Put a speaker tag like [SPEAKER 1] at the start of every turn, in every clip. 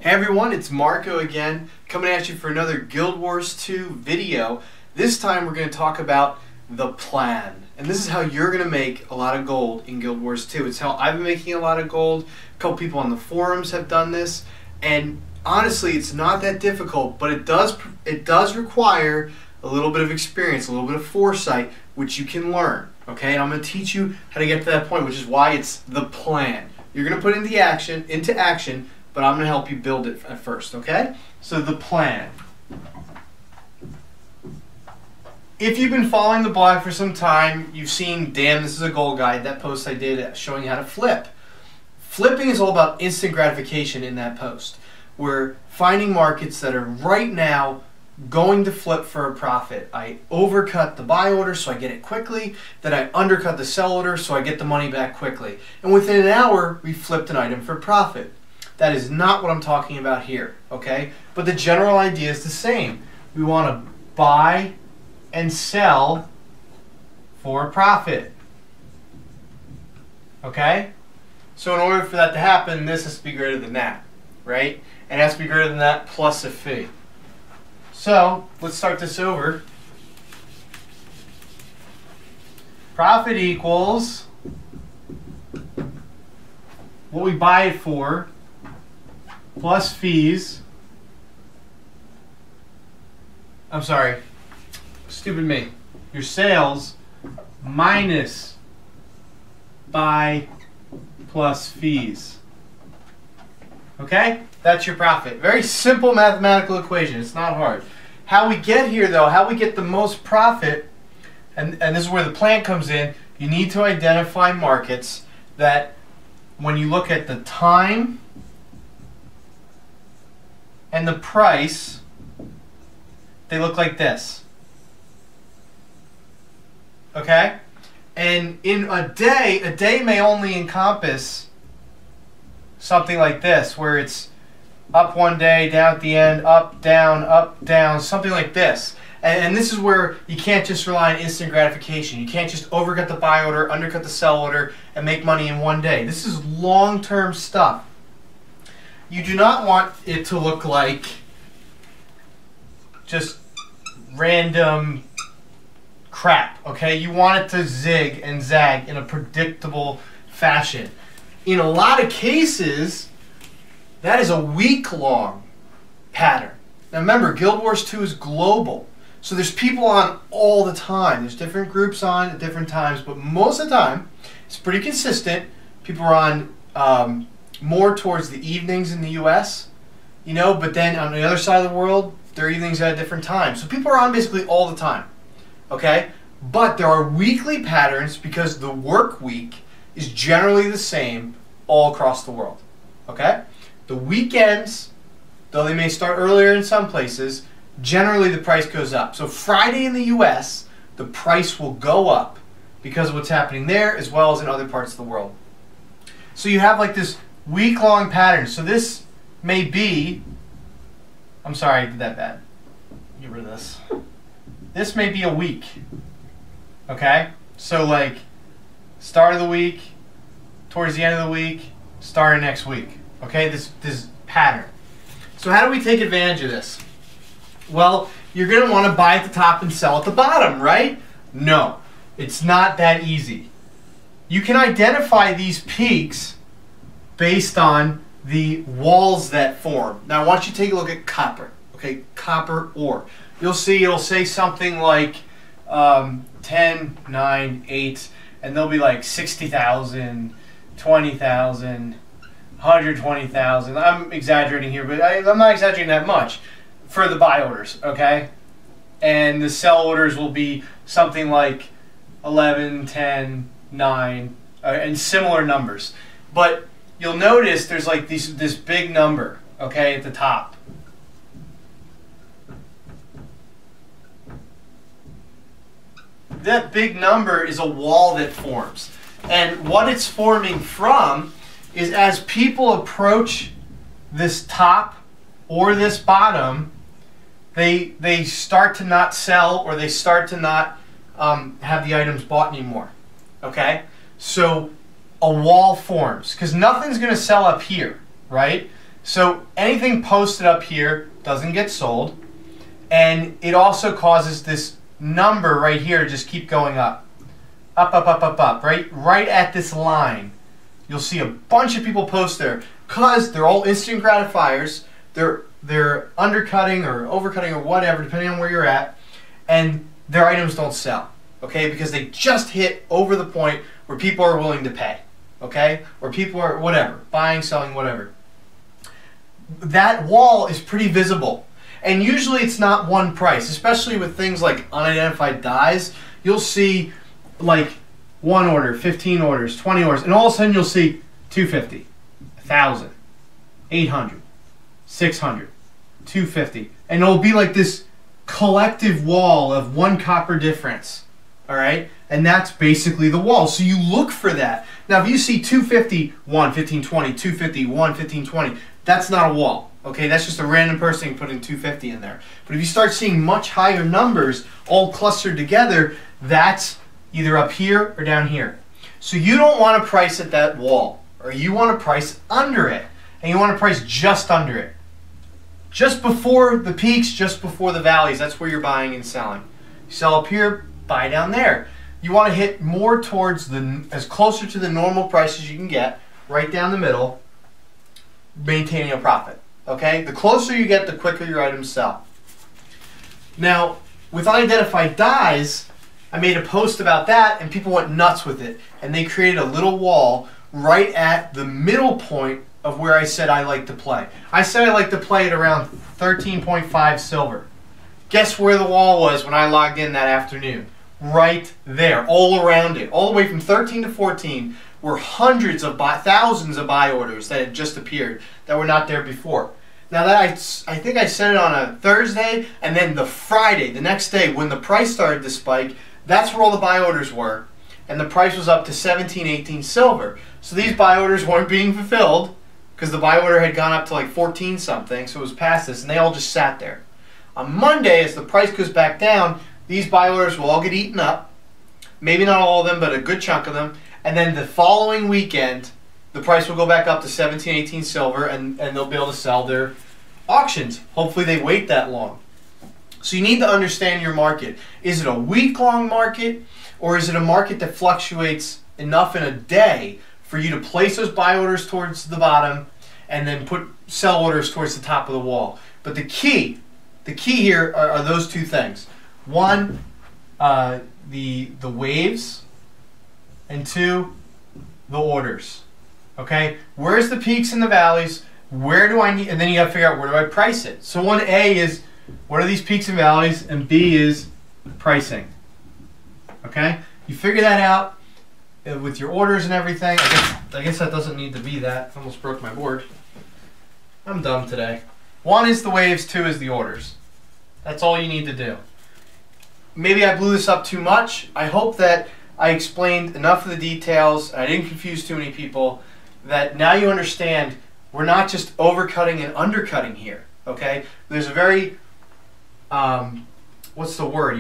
[SPEAKER 1] Hey everyone, it's Marco again, coming at you for another Guild Wars 2 video. This time we're going to talk about the plan. And this is how you're going to make a lot of gold in Guild Wars 2. It's how I've been making a lot of gold. A couple people on the forums have done this. And honestly, it's not that difficult, but it does require a little bit of experience, a little bit of foresight, which you can learn. Okay, and I'm going to teach you how to get to that point, which is why it's the plan. You're going to put into action, but I'm going to help you build it at first, okay? So the plan. If you've been following the blog for some time, you've seen, damn, this is a gold guide, that post I did showing how to flip. Flipping is all about instant gratification in that post. We're finding markets that are right now going to flip for a profit. I overcut the buy order so I get it quickly, then I undercut the sell order so I get the money back quickly. And within an hour, we flipped an item for profit. That is not what I'm talking about here, okay? But the general idea is the same. We want to buy and sell for a profit, okay? So in order for that to happen, this has to be greater than that, right? And it has to be greater than that plus a fee. So let's start this over. Profit equals what we buy it for plus fees. I'm sorry, stupid me. Your sales minus buy plus fees. Okay? That's your profit. Very simple mathematical equation. It's not hard. How we get here, though, how we get the most profit, and this is where the plan comes in, you need to identify markets that when you look at the time and the price, they look like this. Okay? And in a day may only encompass something like this, where it's up one day, down at the end, up, down, something like this. And this is where you can't just rely on instant gratification. You can't just overcut the buy order, undercut the sell order, and make money in one day. This is long-term stuff. You do not want it to look like just random crap, okay? You want it to zig and zag in a predictable fashion. In a lot of cases, that is a week-long pattern. Now remember, Guild Wars 2 is global. So there's people on all the time. There's different groups on at different times, but most of the time, it's pretty consistent. People are on more towards the evenings in the US, you know, but then on the other side of the world, their evenings at a different time. So people are on basically all the time, okay? But there are weekly patterns because the work week is generally the same all across the world, okay? The weekends, though they may start earlier in some places, generally the price goes up. So Friday in the US, the price will go up because of what's happening there as well as in other parts of the world. So you have like this week-long pattern. So this may be, I'm sorry I did that bad. Get rid of this. This may be a week, okay? So like start of the week, towards the end of the week, start of next week. Okay, this pattern. So how do we take advantage of this? Well, you're going to want to buy at the top and sell at the bottom, right? No, it's not that easy. You can identify these peaks based on the walls that form. Now I want you to take a look at copper. Okay, copper ore. You'll see it'll say something like 10, 9, 8, and they'll be like 60,000, 20,000, 120,000. I'm exaggerating here, but I'm not exaggerating that much for the buy orders, okay? And the sell orders will be something like 11, 10, 9, and similar numbers. But you'll notice there's like this big number, okay, at the top. That big number is a wall that forms. And what it's forming from is as people approach this top or this bottom, they start to not sell or they start to not have the items bought anymore. Okay? So a wall forms because nothing's going to sell up here, right? So anything posted up here doesn't get sold, and it also causes this number right here to just keep going up. Up, up, up, up, up, right at this line. You'll see a bunch of people post there because they're all instant gratifiers. They're undercutting or overcutting or whatever, depending on where you're at, and their items don't sell, okay? Because they just hit over the point where people are willing to pay, okay? Or people are, whatever, buying, selling, whatever. That wall is pretty visible. And usually it's not one price, especially with things like unidentified dies. You'll see like 1 order, 15 orders, 20 orders, and all of a sudden you'll see 250, 1,000, 800, 600, 250. And it'll be like this collective wall of 1 copper difference, all right? And that's basically the wall. So you look for that. Now if you see 250, 1, 15, 20, 250, 1, 15, 20, that's not a wall, okay? That's just a random person putting 250 in there. But if you start seeing much higher numbers all clustered together, that's either up here or down here. So you don't want to price at that wall, or you want to price under it, and you want to price just under it. Just before the peaks, just before the valleys, that's where you're buying and selling. You sell up here, buy down there. You want to hit more towards as closer to the normal price as you can get, right down the middle, maintaining a profit, okay? The closer you get, the quicker your items sell. Now, with unidentified dies, I made a post about that and people went nuts with it, and they created a little wall right at the middle point of where I said I like to play. I said I like to play at around 13.5 silver. Guess where the wall was when I logged in that afternoon? Right there, all around it. All the way from 13 to 14 were hundreds of thousands of buy orders that had just appeared that were not there before. Now that I think I said it on a Thursday, and then the Friday, the next day, when the price started to spike, that's where all the buy orders were, and the price was up to 17, 18 silver. So these buy orders weren't being fulfilled because the buy order had gone up to like 14 something, so it was past this, and they all just sat there. On Monday, as the price goes back down, these buy orders will all get eaten up. Maybe not all of them, but a good chunk of them. And then the following weekend, the price will go back up to 17, 18 silver, and they'll be able to sell their auctions. Hopefully they wait that long. So you need to understand your market. Is it a week-long market, or is it a market that fluctuates enough in a day for you to place those buy orders towards the bottom and then put sell orders towards the top of the wall? But the key here are those two things. One, the waves, and two, the orders. Okay, where's the peaks and the valleys? Where do I need, and then you got to figure out where do I price it. So 1A is what are these peaks and valleys, and B is pricing. Okay, you figure that out with your orders and everything. I guess that doesn't need to be that. I almost broke my board. I'm dumb today. 1 is the waves, 2 is the orders. That's all you need to do. Maybe I blew this up too much. I hope that I explained enough of the details, I didn't confuse too many people, that now you understand we're not just overcutting and undercutting here, okay? There's a very, what's the word?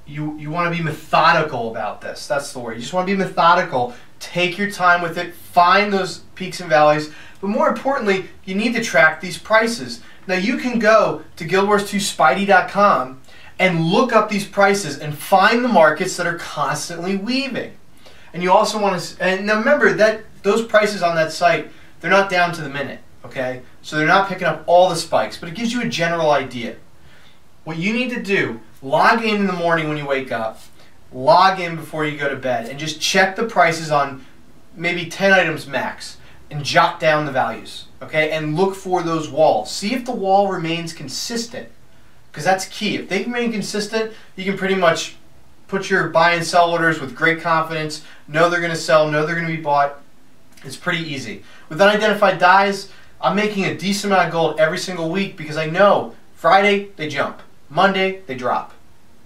[SPEAKER 1] You want to be methodical about this. That's the word. You just want to be methodical. Take your time with it. Find those peaks and valleys. But more importantly, you need to track these prices. Now you can go to GuildWars2Spidey.com and look up these prices and find the markets that are constantly weaving. And you also want to, and now remember that those prices on that site, they're not down to the minute, okay? So they're not picking up all the spikes, but it gives you a general idea. What you need to do, log in the morning when you wake up, log in before you go to bed, and just check the prices on maybe 10 items max, and jot down the values, okay? And look for those walls. See if the wall remains consistent, because that's key. If they remain consistent, you can pretty much put your buy and sell orders with great confidence, know they're going to sell, know they're going to be bought. It's pretty easy. With unidentified dies, I'm making a decent amount of gold every single week because I know Friday they jump, Monday they drop.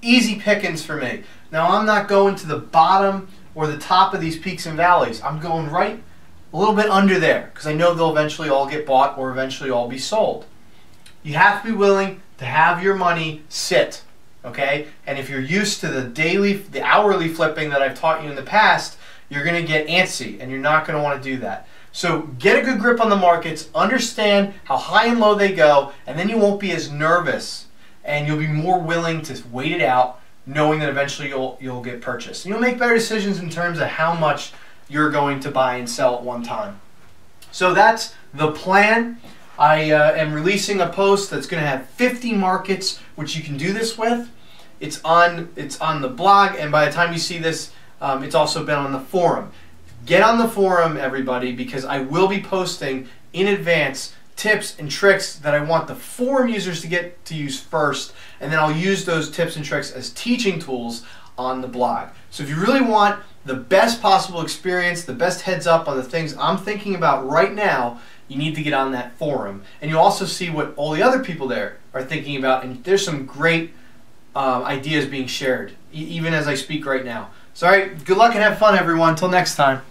[SPEAKER 1] Easy pickings for me. Now I'm not going to the bottom or the top of these peaks and valleys. I'm going right a little bit under there because I know they'll eventually all get bought or eventually all be sold. You have to be willing to have your money sit, okay? And if you're used to the hourly flipping that I've taught you in the past, you're going to get antsy and you're not going to want to do that. So get a good grip on the markets, understand how high and low they go, and then you won't be as nervous and you'll be more willing to wait it out, knowing that eventually you'll get purchased. And you'll make better decisions in terms of how much you're going to buy and sell at one time. So that's the plan. I am releasing a post that's going to have 50 markets which you can do this with. It's on the blog, and by the time you see this, it's also been on the forum. Get on the forum, everybody, because I will be posting in advance tips and tricks that I want the forum users to get to use first, and then I'll use those tips and tricks as teaching tools on the blog. So if you really want the best possible experience, the best heads up on the things I'm thinking about right now, you need to get on that forum. And you'll also see what all the other people there are thinking about, and there's some great ideas being shared, even as I speak right now. So all right, good luck and have fun, everyone. Until next time.